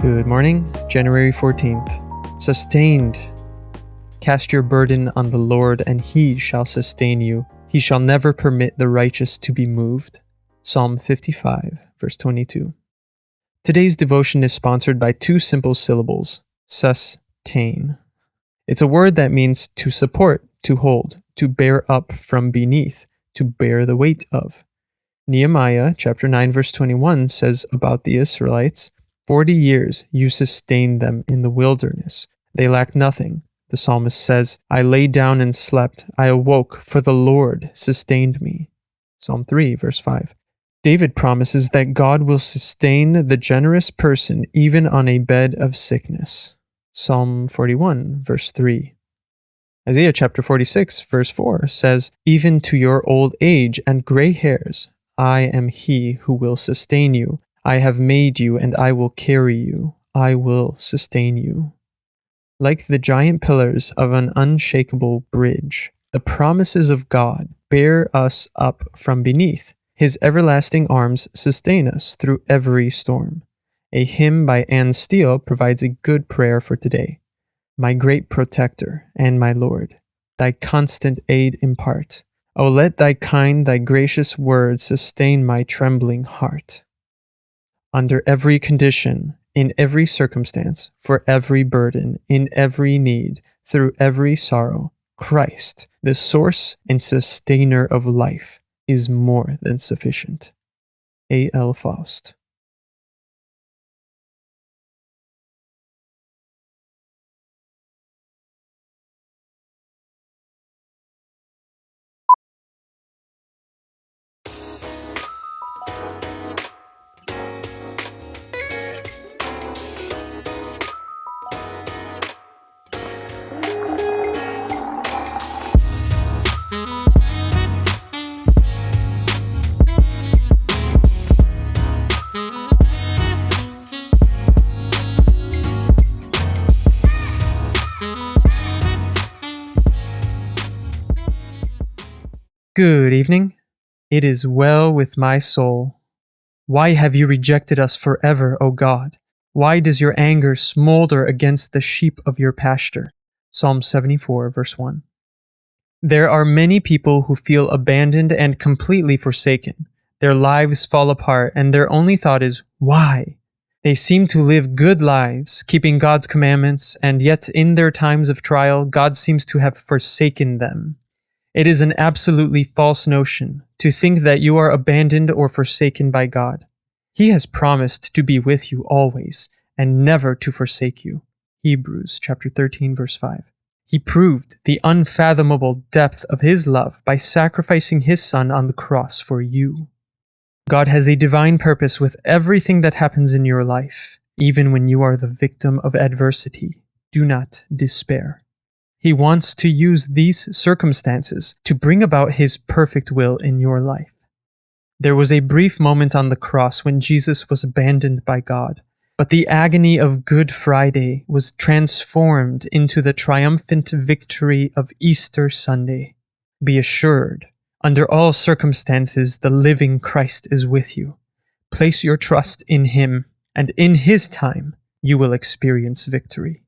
Good morning, January 14th. Sustained. Cast your burden on the Lord, and He shall sustain you. He shall never permit the righteous to be moved. Psalm 55, verse 22. Today's devotion is sponsored by two simple syllables, sustain. It's a word that means to support, to hold, to bear up from beneath, to bear the weight of. Nehemiah chapter 9, verse 21 says about the Israelites, 40 years you sustained them in the wilderness. They lacked nothing. The psalmist says, I lay down and slept. I awoke, for the Lord sustained me. Psalm 3, verse 5. David promises that God will sustain the generous person even on a bed of sickness. Psalm 41, verse 3. Isaiah chapter 46, verse 4 says, even to your old age and gray hairs, I am He who will sustain you. I have made you, and I will carry you. I will sustain you. Like the giant pillars of an unshakable bridge, the promises of God bear us up from beneath. His everlasting arms sustain us through every storm. A hymn by Anne Steele provides a good prayer for today. My great protector and my Lord, thy constant aid impart. O let thy kind, thy gracious word sustain my trembling heart. Under every condition, in every circumstance, for every burden, in every need, through every sorrow, Christ, the source and sustainer of life, is more than sufficient. A.L. Faust. Good evening. It is well with my soul. Why have you rejected us forever, O God? Why does your anger smolder against the sheep of your pasture? Psalm 74, verse 1. There are many people who feel abandoned and completely forsaken. Their lives fall apart, and their only thought is, why? They seem to live good lives, keeping God's commandments, and yet in their times of trial, God seems to have forsaken them. It is an absolutely false notion to think that you are abandoned or forsaken by God. He has promised to be with you always and never to forsake you. Hebrews chapter 13, verse 5. He proved the unfathomable depth of His love by sacrificing His Son on the cross for you. God has a divine purpose with everything that happens in your life, even when you are the victim of adversity. Do not despair. He wants to use these circumstances to bring about His perfect will in your life. There was a brief moment on the cross when Jesus was abandoned by God, but the agony of Good Friday was transformed into the triumphant victory of Easter Sunday. Be assured, under all circumstances, the living Christ is with you. Place your trust in Him, and in His time, you will experience victory.